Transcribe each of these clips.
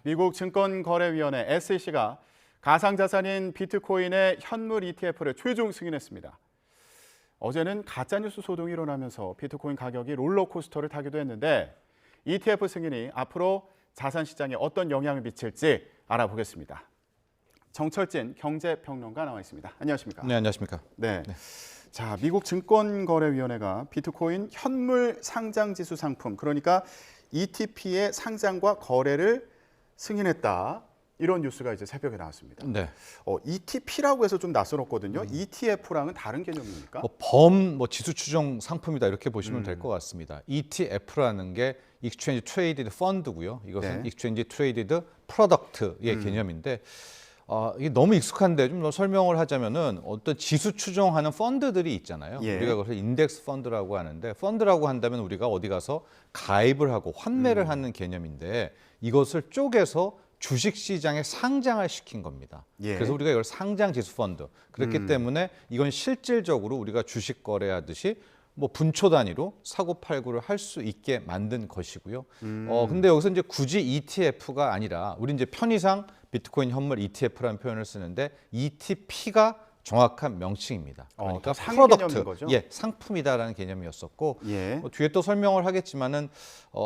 미국 증권거래위원회 SEC가 가상자산인 비트코인의 현물 ETF를 최종 승인했습니다. 어제는 가짜뉴스 소동이 일어나면서 비트코인 가격이 롤러코스터를 타기도 했는데 ETF 승인이 앞으로 자산 시장에 어떤 영향을 미칠지 알아보겠습니다. 정철진 경제평론가 나와 있습니다. 안녕하십니까? 네, 안녕하십니까? 네. 자, 미국 증권거래위원회가 비트코인 현물 상장지수 상품, 그러니까 ETP의 상장과 거래를 승인했다. 이런 뉴스가 이제 새벽에 나왔습니다. 네. ETP라고 해서 좀 낯설었거든요. ETF랑은 다른 개념입니까? 지수 추정 상품이다 이렇게 보시면 될 것 같습니다. ETF라는 게 Exchange Traded Fund고요. 이것은 네. Exchange Traded Product의 개념인데 이게 너무 익숙한데 좀 더 설명을 하자면은 어떤 지수 추정하는 펀드들이 있잖아요. 예. 우리가 그래서 인덱스 펀드라고 하는데 펀드라고 한다면 우리가 어디 가서 가입을 하고 환매를 하는 개념인데 이것을 쪼개서 주식 시장에 상장을 시킨 겁니다. 예. 그래서 우리가 이걸 상장 지수 펀드. 그렇기 때문에 이건 실질적으로 우리가 주식 거래하듯이 분초 단위로 사고 팔고를 할 수 있게 만든 것이고요. 근데 여기서 이제 굳이 ETF가 아니라 우리 이제 편의상 비트코인 현물 ETF라는 표현을 쓰는데 ETP가 정확한 명칭입니다. 그러니까 상위 개념인 거죠? 예, 상품이다라는 개념이었었고 예. 뒤에 또 설명을 하겠지만은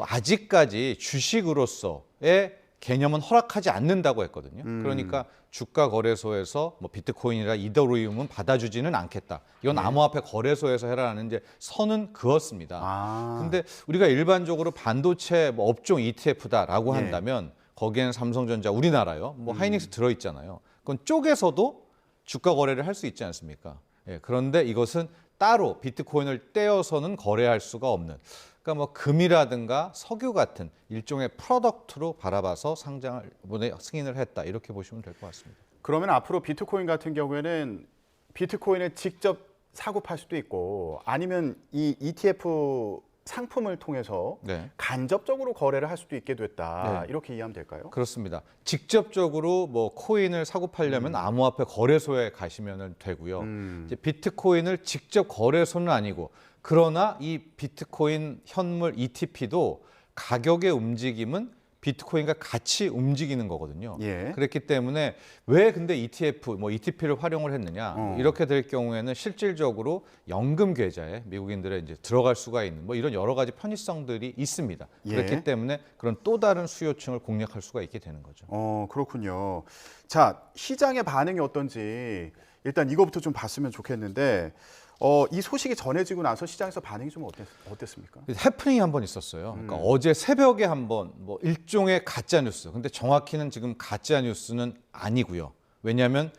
아직까지 주식으로서의 개념은 허락하지 않는다고 했거든요. 그러니까 주가 거래소에서 비트코인이나 이더리움은 받아주지는 않겠다. 이건 암호화폐 거래소에서 해라는 이제 선은 그었습니다. 근데 우리가 일반적으로 반도체 업종 ETF다라고 예. 한다면 거기에는 삼성전자 우리나라요. 하이닉스 들어 있잖아요. 그건 쪼개서도 주가 거래를 할 수 있지 않습니까? 예, 그런데 이것은 따로 비트코인을 떼어서는 거래할 수가 없는. 그러니까 금이라든가 석유 같은 일종의 프로덕트로 바라봐서 승인을 했다 이렇게 보시면 될 것 같습니다. 그러면 앞으로 비트코인 같은 경우에는 비트코인을 직접 사고 팔 수도 있고 아니면 이 ETF 상품을 통해서 네. 간접적으로 거래를 할 수도 있게 됐다. 네. 이렇게 이해하면 될까요? 그렇습니다. 직접적으로 코인을 사고 팔려면 암호화폐 거래소에 가시면 되고요. 이제 비트코인을 직접 거래소는 아니고 그러나 이 비트코인 현물 ETP도 가격의 움직임은 비트코인과 같이 움직이는 거거든요. 예. 그렇기 때문에 왜 근데 ETP를 활용을 했느냐? 이렇게 될 경우에는 실질적으로 연금 계좌에 미국인들의 이제 들어갈 수가 있는 이런 여러 가지 편의성들이 있습니다. 예. 그렇기 때문에 그런 또 다른 수요층을 공략할 수가 있게 되는 거죠. 그렇군요. 자, 시장의 반응이 어떤지 일단 이거부터 좀 봤으면 좋겠는데 이 소식이 전해지고 나서 시장에서 반응이 좀 어땠습니까? 해프닝이 한 번 있었어요. 그러니까 어제 새벽에 한번 일종의 가짜 뉴스. 근데 정확히는 지금 가짜 뉴스는 아니고요. 왜냐하면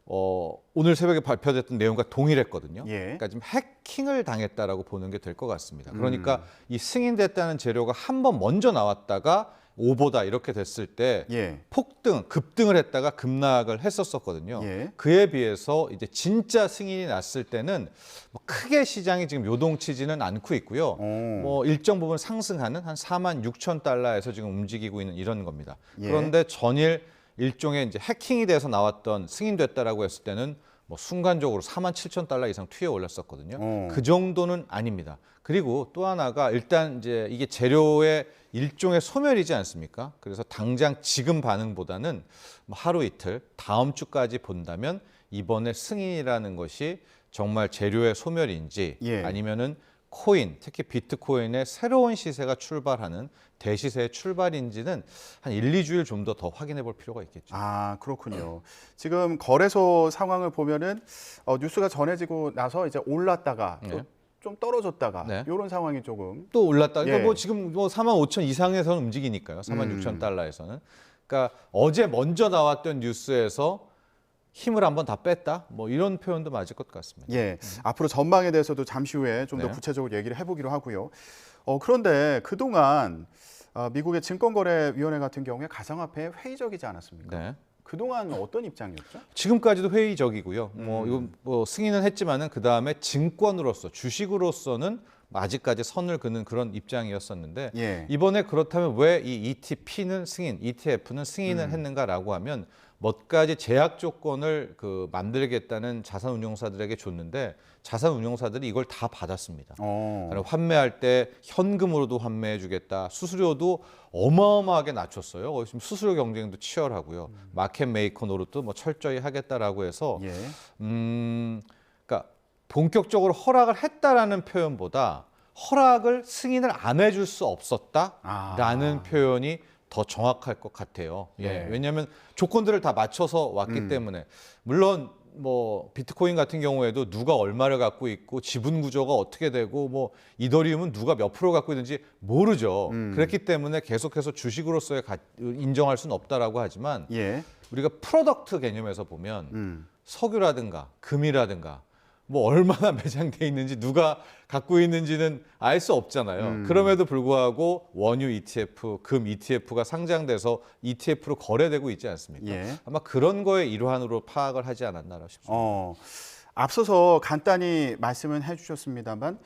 오늘 새벽에 발표됐던 내용과 동일했거든요. 예. 그러니까 지금 해킹을 당했다라고 보는 게 될 것 같습니다. 그러니까 이 승인됐다는 재료가 한 번 먼저 나왔다가 오보다 이렇게 됐을 때 예. 급등을 했다가 급락을 했었거든요. 예. 그에 비해서 이제 진짜 승인이 났을 때는 크게 시장이 지금 요동치지는 않고 있고요. 일정 부분 상승하는 한 46,000달러에서 지금 움직이고 있는 이런 겁니다. 예. 그런데 전일 일종의 이제 해킹이 돼서 나왔던 승인됐다라고 했을 때는 순간적으로 47,000달러 이상 튀어 올랐었거든요. 그 정도는 아닙니다. 그리고 또 하나가 일단 이제 이게 재료의 일종의 소멸이지 않습니까? 그래서 당장 지금 반응보다는 하루 이틀 다음 주까지 본다면 이번에 승인이라는 것이 정말 재료의 소멸인지 예. 아니면은 코인, 특히 비트코인의 새로운 시세가 출발하는 대시세의 출발인지는 한 1, 2주일 좀 더 확인해 볼 필요가 있겠죠. 그렇군요. 지금 거래소 상황을 보면은 뉴스가 전해지고 나서 이제 올랐다가 또 네. 좀 떨어졌다가 네. 이런 상황이 조금 또 올랐다. 그러니까 예. 지금 45,000 이상에서는 움직이니까요. 46,000달러에서는. 그러니까 어제 먼저 나왔던 뉴스에서 힘을 한번 다 뺐다. 이런 표현도 맞을 것 같습니다. 예. 앞으로 전망에 대해서도 잠시 후에 좀 더 네. 구체적으로 얘기를 해보기로 하고요. 그런데 그동안 미국의 증권거래위원회 같은 경우에 가상화폐에 회의적이지 않았습니까? 네. 그동안 어떤 입장이었죠? 지금까지도 회의적이고요. 이거 승인은 했지만은 그 다음에 증권으로서 주식으로서는 아직까지 선을 그는 그런 입장이었었는데 예. 이번에 그렇다면 왜 이 ETP는 승인, ETF는 승인을 했는가라고 하면 몇 가지 제약 조건을 만들겠다는 자산운용사들에게 줬는데 자산운용사들이 이걸 다 받았습니다. 환매할 때 현금으로도 환매해주겠다. 수수료도 어마어마하게 낮췄어요. 지금 수수료 경쟁도 치열하고요. 마켓 메이커 노릇도 뭐 철저히 하겠다라고 해서 예. 그러니까 본격적으로 허락을 했다라는 표현보다 허락을 승인을 안 해줄 수 없었다라는 표현이 더 정확할 것 같아요. 네. 왜냐하면 조건들을 다 맞춰서 왔기 때문에 물론 뭐 비트코인 같은 경우에도 누가 얼마를 갖고 있고 지분 구조가 어떻게 되고 뭐 이더리움은 누가 몇 프로 갖고 있는지 모르죠. 그렇기 때문에 계속해서 주식으로서의 인정할 수는 없다라고 하지만 예. 우리가 프로덕트 개념에서 보면 석유라든가 금이라든가 뭐 얼마나 매장돼 있는지 누가 갖고 있는지는 알 수 없잖아요. 그럼에도 불구하고 원유 ETF, 금 ETF가 상장돼서 ETF로 거래되고 있지 않습니까? 예. 아마 그런 거의 일환으로 파악을 하지 않았나 싶습니다. 앞서서 간단히 말씀은 해주셨습니다만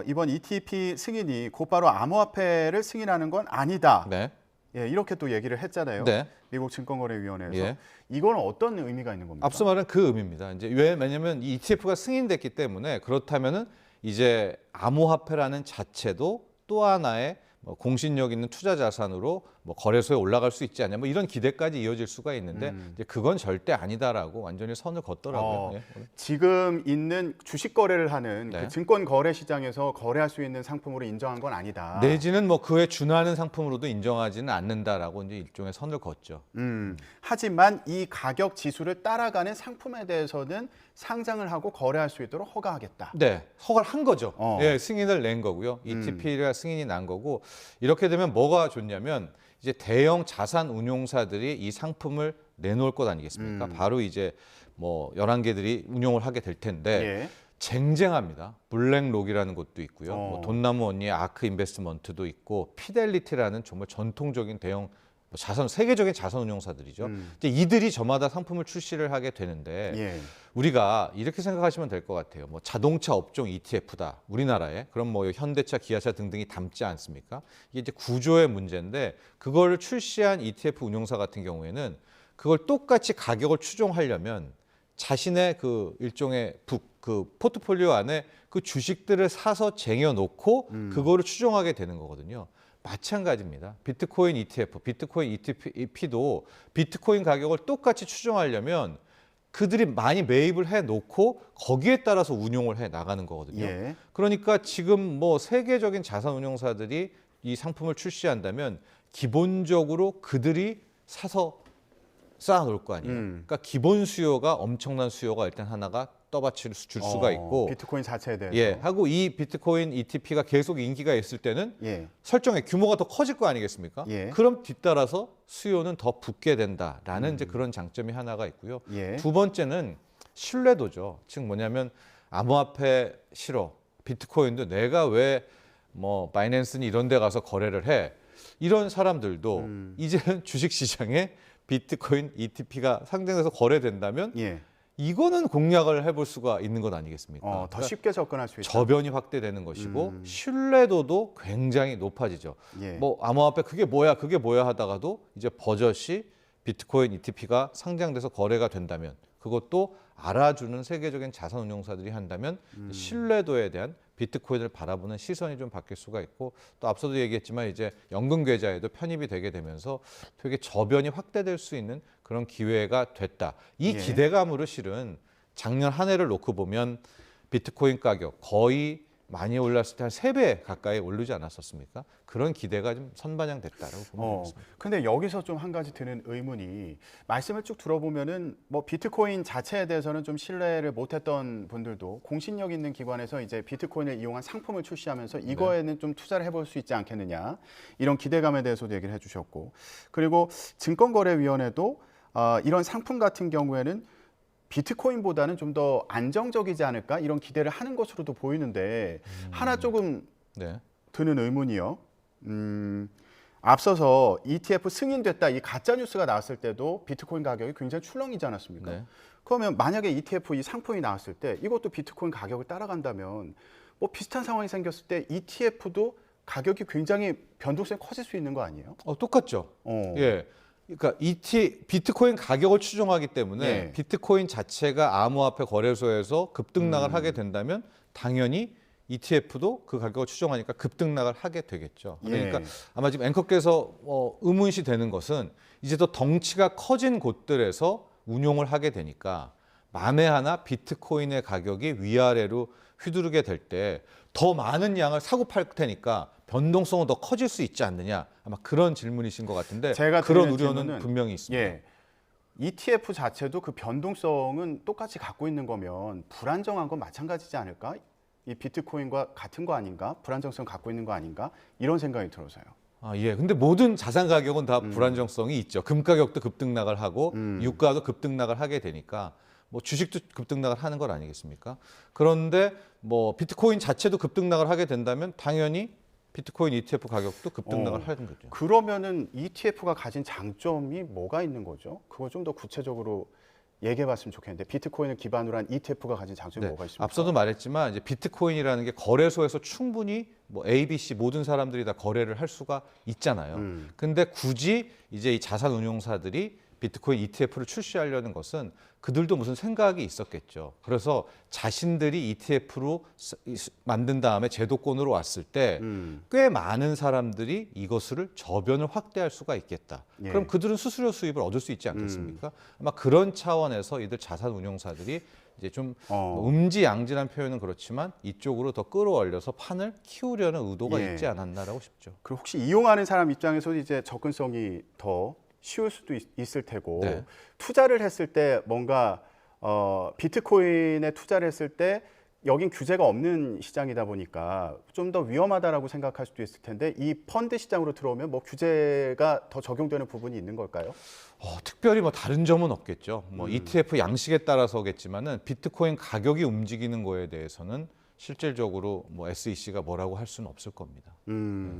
이번 ETP 승인이 곧바로 암호화폐를 승인하는 건 아니다. 네. 예, 이렇게 또 얘기를 했잖아요. 네. 미국 증권거래위원회에서. 예. 이건 어떤 의미가 있는 겁니까? 앞서 말한 그 의미입니다. 이제 왜냐하면 이 ETF가 승인됐기 때문에 그렇다면은 이제 암호화폐라는 자체도 또 하나의 뭐 공신력 있는 투자 자산으로 뭐 거래소에 올라갈 수 있지 않냐 뭐 이런 기대까지 이어질 수가 있는데 이제 그건 절대 아니다라고 완전히 선을 걷더라고요. 예. 지금 있는 주식 거래를 하는 네. 그 증권 거래 시장에서 거래할 수 있는 상품으로 인정한 건 아니다. 내지는 뭐 그에 준하는 상품으로도 인정하지는 않는다라고 이제 일종의 선을 걷죠. 하지만 이 가격 지수를 따라가는 상품에 대해서는 상장을 하고 거래할 수 있도록 허가하겠다. 네, 허가를 한 거죠. 어. 예, 승인을 낸 거고요. ETP가 승인이 난 거고 이렇게 되면 뭐가 좋냐면 이제 대형 자산 운용사들이 이 상품을 내놓을 것 아니겠습니까? 바로 이제 뭐 11개들이 운용을 하게 될 텐데 예. 쟁쟁합니다. 블랙록이라는 곳도 있고요. 뭐 돈나무 언니의 아크 인베스트먼트도 있고 피델리티라는 정말 전통적인 대형 세계적인 자산 운용사들이죠. 이제 이들이 저마다 상품을 출시를 하게 되는데 예. 우리가 이렇게 생각하시면 될 것 같아요. 뭐 자동차 업종 ETF다. 우리나라에. 그럼 뭐 현대차, 기아차 등등이 담지 않습니까? 이게 이제 구조의 문제인데 그걸 출시한 ETF 운용사 같은 경우에는 그걸 똑같이 가격을 추종하려면 자신의 그 일종의 그 포트폴리오 안에 그 주식들을 사서 쟁여놓고 그거를 추종하게 되는 거거든요. 마찬가지입니다. 비트코인 ETF, 비트코인 ETP도 비트코인 가격을 똑같이 추종하려면 그들이 많이 매입을 해놓고 거기에 따라서 운용을 해 나가는 거거든요. 예. 그러니까 지금 뭐 세계적인 자산 운용사들이 이 상품을 출시한다면 기본적으로 그들이 사서 쌓아놓을 거 아니에요. 그러니까 기본 수요가 엄청난 수요가 일단 하나가 떠받칠 줄 수가 있고 비트코인 자체에 대해서. 예, 하고 이 비트코인 ETP가 계속 인기가 있을 때는 예. 설정의 규모가 더 커질 거 아니겠습니까? 예. 그럼 뒤따라서 수요는 더 붙게 된다라는 이제 그런 장점이 하나가 있고요. 예. 두 번째는 신뢰도죠. 즉 뭐냐면 암호화폐 싫어. 비트코인도 내가 왜 뭐 바이낸스니 이런 데 가서 거래를 해. 이런 사람들도 이제는 주식 시장에 비트코인 ETP가 상장돼서 거래된다면 예. 이거는 공략을 해볼 수가 있는 것 아니겠습니까? 더 쉽게 접근할 수 있다. 저변이 확대되는 것이고 신뢰도도 굉장히 높아지죠. 예. 뭐 암호화폐 그게 뭐야 하다가도 이제 버젓이 비트코인 ETP가 상장돼서 거래가 된다면 그것도 알아주는 세계적인 자산 운용사들이 한다면 신뢰도에 대한 비트코인을 바라보는 시선이 좀 바뀔 수가 있고 또 앞서도 얘기했지만 이제 연금 계좌에도 편입이 되게 되면서 되게 저변이 확대될 수 있는 그런 기회가 됐다. 이 예. 기대감으로 실은 작년 한 해를 놓고 보면 비트코인 가격 거의 많이 올랐을 때 한 3배 가까이 오르지 않았었습니까? 그런 기대가 좀 선반영됐다라고 보면 되겠습니다. 근데 여기서 좀 한 가지 드는 의문이 말씀을 쭉 들어보면은 뭐 비트코인 자체에 대해서는 좀 신뢰를 못했던 분들도 공신력 있는 기관에서 이제 비트코인을 이용한 상품을 출시하면서 이거에는 좀 투자를 해볼 수 있지 않겠느냐 이런 기대감에 대해서도 얘기를 해주셨고 그리고 증권거래위원회도 이런 상품 같은 경우에는 비트코인보다는 좀 더 안정적이지 않을까 이런 기대를 하는 것으로도 보이는데 하나 조금 네. 드는 의문이요. 앞서서 ETF 승인됐다 이 가짜 뉴스가 나왔을 때도 비트코인 가격이 굉장히 출렁이지 않았습니까? 네. 그러면 만약에 ETF 이 상품이 나왔을 때 이것도 비트코인 가격을 따라간다면 뭐 비슷한 상황이 생겼을 때 ETF도 가격이 굉장히 변동성이 커질 수 있는 거 아니에요? 똑같죠. 예. 그러니까 비트코인 가격을 추정하기 때문에 예. 비트코인 자체가 암호화폐 거래소에서 급등락을 하게 된다면 당연히 ETF도 그 가격을 추정하니까 급등락을 하게 되겠죠. 그러니까 예. 아마 지금 앵커께서 의문시 되는 것은 이제 더 덩치가 커진 곳들에서 운용을 하게 되니까 만에 하나 비트코인의 가격이 위아래로 휘두르게 될 때 더 많은 양을 사고 팔 테니까 변동성은 더 커질 수 있지 않느냐, 아마 그런 질문이신 것 같은데 제가 그런 드리는 우려는 질문은, 분명히 있습니다. 예. ETF 자체도 그 변동성은 똑같이 갖고 있는 거면 불안정한 건 마찬가지지 않을까? 이 비트코인과 같은 거 아닌가? 불안정성 갖고 있는 거 아닌가? 이런 생각이 들어서요. 예. 근데 모든 자산 가격은 다 불안정성이 있죠. 금 가격도 급등락을 하고 유가도 급등락을 하게 되니까 뭐 주식도 급등락을 하는 건 아니겠습니까? 그런데 뭐 비트코인 자체도 급등락을 하게 된다면 당연히 비트코인 ETF 가격도 급등락을 하는 거죠. 그러면은 ETF가 가진 장점이 뭐가 있는 거죠? 그걸 좀 더 구체적으로 얘기해 봤으면 좋겠는데 비트코인을 기반으로 한 ETF가 가진 장점이 뭐가 있습니까? 앞서도 말했지만 이제 비트코인이라는 게 거래소에서 충분히 뭐 A, B, C 모든 사람들이 다 거래를 할 수가 있잖아요. 근데 굳이 이제 이 자산 운용사들이 비트코인 ETF를 출시하려는 것은 그들도 무슨 생각이 있었겠죠. 그래서 자신들이 ETF로 만든 다음에 제도권으로 왔을 때 꽤 많은 사람들이 이것을 저변을 확대할 수가 있겠다. 예. 그럼 그들은 수수료 수입을 얻을 수 있지 않겠습니까? 아마 그런 차원에서 이들 자산 운용사들이 이제 좀 음지양지란 표현은 그렇지만 이쪽으로 더 끌어올려서 판을 키우려는 의도가 예. 있지 않았나라고 싶죠. 그리고 혹시 이용하는 사람 입장에서도 이제 접근성이 더 쉬울 수도 있을 테고 네. 투자를 했을 때 뭔가 비트코인에 투자를 했을 때 여긴 규제가 없는 시장이다 보니까 좀 더 위험하다라고 생각할 수도 있을 텐데 이 펀드 시장으로 들어오면 뭐 규제가 더 적용되는 부분이 있는 걸까요? 특별히 뭐 다른 점은 없겠죠. 뭐 ETF 양식에 따라서겠지만은 비트코인 가격이 움직이는 거에 대해서는 실질적으로 뭐 SEC가 뭐라고 할 수는 없을 겁니다.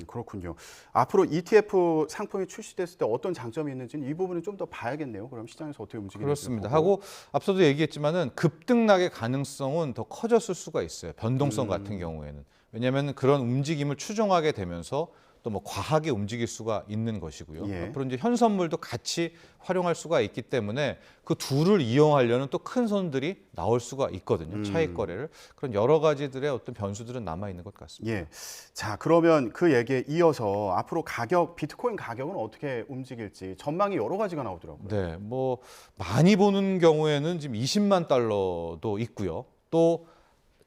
그렇군요. 앞으로 ETF 상품이 출시됐을 때 어떤 장점이 있는지는 이 부분은 좀 더 봐야겠네요. 그럼 시장에서 어떻게 움직이는지. 그렇습니다. 하고 앞서도 얘기했지만은 급등락의 가능성은 더 커졌을 수가 있어요. 변동성 같은 경우에는. 왜냐하면 그런 움직임을 추정하게 되면서 또 뭐 과하게 움직일 수가 있는 것이고요. 예. 앞으로 이제 현선물도 같이 활용할 수가 있기 때문에 그 둘을 이용하려는 또 큰 손들이 나올 수가 있거든요. 차익 거래를. 그런 여러 가지들의 어떤 변수들은 남아 있는 것 같습니다. 예. 자, 그러면 그 얘기에 이어서 앞으로 비트코인 가격은 어떻게 움직일지 전망이 여러 가지가 나오더라고요. 네, 뭐 많이 보는 경우에는 지금 20만 달러도 있고요. 또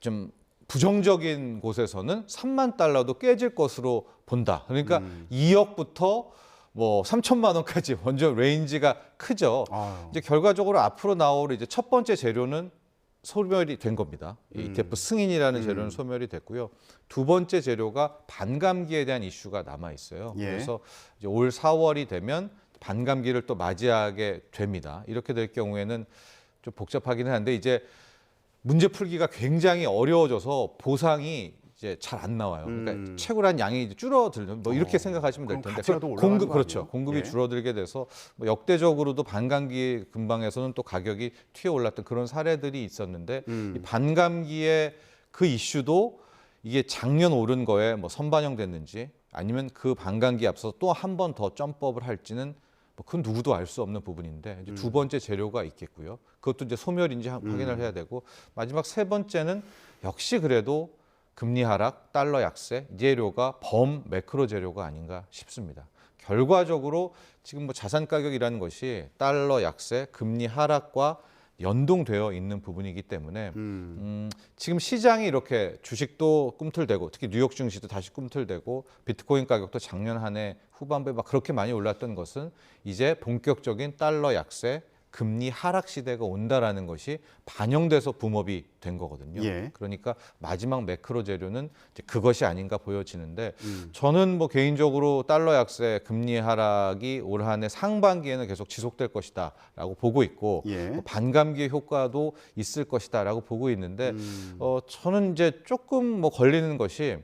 좀 부정적인 곳에서는 3만 달러도 깨질 것으로 본다. 그러니까 2억부터 뭐 3천만 원까지 완전 레인지가 크죠. 아유. 이제 결과적으로 앞으로 나올 이제 첫 번째 재료는 소멸이 된 겁니다. 이 ETF 승인이라는 재료는 소멸이 됐고요. 두 번째 재료가 반감기에 대한 이슈가 남아 있어요. 예. 그래서 이제 올 4월이 되면 반감기를 또 맞이하게 됩니다. 이렇게 될 경우에는 좀 복잡하기는 한데 이제 문제 풀기가 굉장히 어려워져서 보상이 이제 잘 안 나와요. 그러니까 채굴한 양이 이제 줄어들는 뭐 이렇게 생각하시면 될 그럼 텐데 가치가 더 올라가는 거 그렇죠. 아니에요? 공급이 예. 줄어들게 돼서 뭐 역대적으로도 반감기 근방에서는 또 가격이 튀어 올랐던 그런 사례들이 있었는데 이 반감기의 그 이슈도 이게 작년 오른 거에 뭐 선반영됐는지 아니면 그 반감기 앞서서 또 한 번 더 점프업을 할지는 뭐 그건 누구도 알 수 없는 부분인데 이제 두 번째 재료가 있겠고요. 그것도 이제 소멸인지 확인을 해야 되고 마지막 세 번째는 역시 그래도 금리 하락, 달러 약세 이 재료가 매크로 재료가 아닌가 싶습니다. 결과적으로 지금 뭐 자산 가격이라는 것이 달러 약세, 금리 하락과 연동되어 있는 부분이기 때문에 지금 시장이 이렇게 주식도 꿈틀대고 특히 뉴욕 증시도 다시 꿈틀대고 비트코인 가격도 작년 한 해 후반부에 막 그렇게 많이 올랐던 것은 이제 본격적인 달러 약세, 금리 하락 시대가 온다라는 것이 반영돼서 붐업이 된 거거든요. 예. 그러니까 마지막 매크로 재료는 이제 그것이 아닌가 보여지는데 저는 뭐 개인적으로 달러 약세, 금리 하락이 올 한 해 상반기에는 계속 지속될 것이다라고 보고 있고 예. 뭐 반감기의 효과도 있을 것이다라고 보고 있는데 저는 이제 조금 뭐 걸리는 것이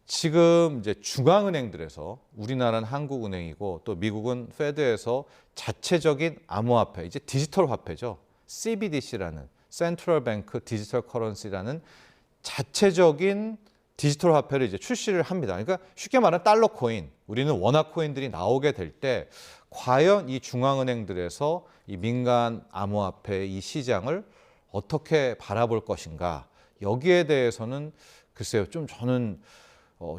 지금 이제 중앙은행들에서 우리나라는 한국은행이고 또 미국은 페드에서 자체적인 암호화폐, 이제 디지털 화폐죠. CBDC라는 센트럴 뱅크 디지털 커런시라는 자체적인 디지털 화폐를 이제 출시를 합니다. 그러니까 쉽게 말하면 달러 코인, 우리는 원화 코인들이 나오게 될 때 과연 이 중앙은행들에서 이 민간 암호화폐 이 시장을 어떻게 바라볼 것인가, 여기에 대해서는 글쎄요, 좀 저는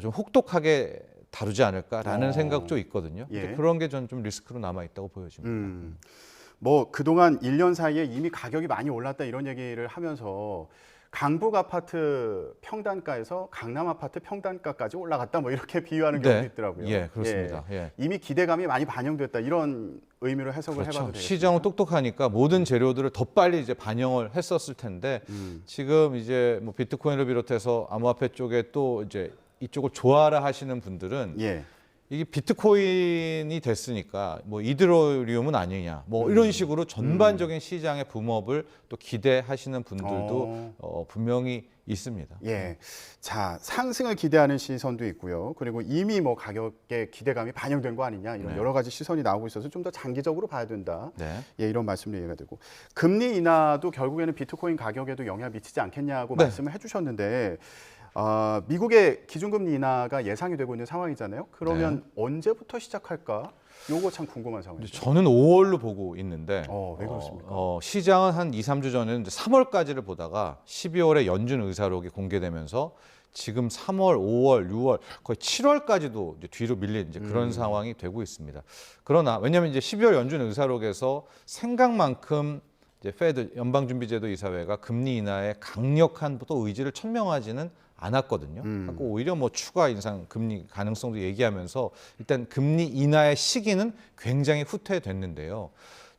좀 혹독하게 다루지 않을까라는 생각도 있거든요. 예. 그런 게 저는 좀 리스크로 남아 있다고 보여집니다. 뭐 그동안 1년 사이에 이미 가격이 많이 올랐다 이런 얘기를 하면서 강북 아파트 평단가에서 강남 아파트 평단가까지 올라갔다 뭐 이렇게 비유하는 경우도 있더라고요. 예, 그렇습니다. 예. 이미 기대감이 많이 반영됐다 이런 의미로 해석을 그렇죠. 해봐도 되겠습니다. 시장은 똑똑하니까 모든 재료들을 더 빨리 이제 반영을 했었을 텐데 지금 이제 뭐 비트코인을 비롯해서 암호화폐 쪽에 또 이제 이쪽을 좋아라 하시는 분들은 예. 이게 비트코인이 됐으니까 뭐 이더리움은 아니냐 뭐 이런 식으로 전반적인 시장의 붐업을 또 기대하시는 분들도 분명히 있습니다. 예. 자, 상승을 기대하는 시선도 있고요. 그리고 이미 뭐 가격에 기대감이 반영된 거 아니냐 이런 네. 여러 가지 시선이 나오고 있어서 좀 더 장기적으로 봐야 된다. 네. 예, 이런 말씀도 얘기가 되고 금리 인하도 결국에는 비트코인 가격에도 영향을 미치지 않겠냐고 네. 말씀을 해주셨는데 미국의 기준금리 인하가 예상이 되고 있는 상황이잖아요. 그러면 언제부터 시작할까? 요거 참 궁금한 상황이죠. 저는 5월로 보고 있는데 왜 그렇습니까? 시장은 한 2, 3주 전에는 이제 3월까지를 보다가 12월에 연준 의사록이 공개되면서 지금 3월, 5월, 6월 거의 7월까지도 이제 뒤로 밀린 이제 그런 상황이 되고 있습니다. 그러나 왜냐하면 이제 12월 연준 의사록에서 생각만큼 이제 페드 연방준비제도 이사회가 금리 인하에 강력한 또 의지를 천명하지는 않았거든요. 그러니까 오히려 뭐 추가 인상 금리 가능성도 얘기하면서 일단 금리 인하의 시기는 굉장히 후퇴됐는데요.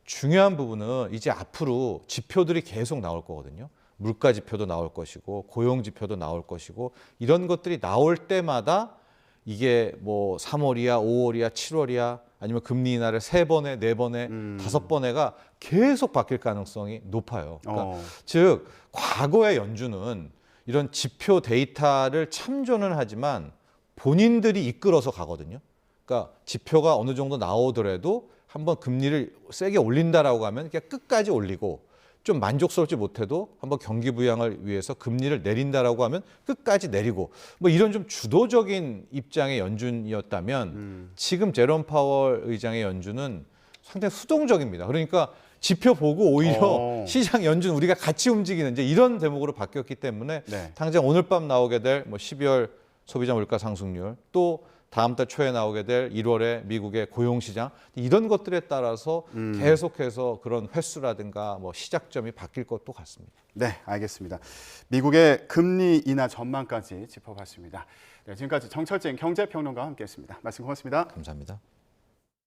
중요한 부분은 이제 앞으로 지표들이 계속 나올 거거든요. 물가 지표도 나올 것이고 고용 지표도 나올 것이고 이런 것들이 나올 때마다 이게 뭐 3월이야, 5월이야, 7월이야 아니면 금리 인하를 3번에, 4번에, 5번에가 계속 바뀔 가능성이 높아요. 그러니까 즉 과거의 연준은 이런 지표 데이터를 참조는 하지만 본인들이 이끌어서 가거든요. 그러니까 지표가 어느 정도 나오더라도 한번 금리를 세게 올린다라고 하면 그냥 끝까지 올리고 좀 만족스럽지 못해도 한번 경기 부양을 위해서 금리를 내린다라고 하면 끝까지 내리고 뭐 이런 좀 주도적인 입장의 연준이었다면 지금 제롬 파월 의장의 연준은 상당히 수동적입니다. 그러니까 지표 보고 오히려 시장 연준 우리가 같이 움직이는 이제 이런 대목으로 바뀌었기 때문에 네. 당장 오늘 밤 나오게 될 뭐 12월 소비자 물가 상승률 또 다음 달 초에 나오게 될 1월의 미국의 고용 시장 이런 것들에 따라서 계속해서 그런 횟수라든가 뭐 시작점이 바뀔 것도 같습니다. 네, 알겠습니다. 미국의 금리 인하 전망까지 짚어봤습니다. 네, 지금까지 정철진 경제평론가와 함께했습니다. 말씀 고맙습니다. 감사합니다.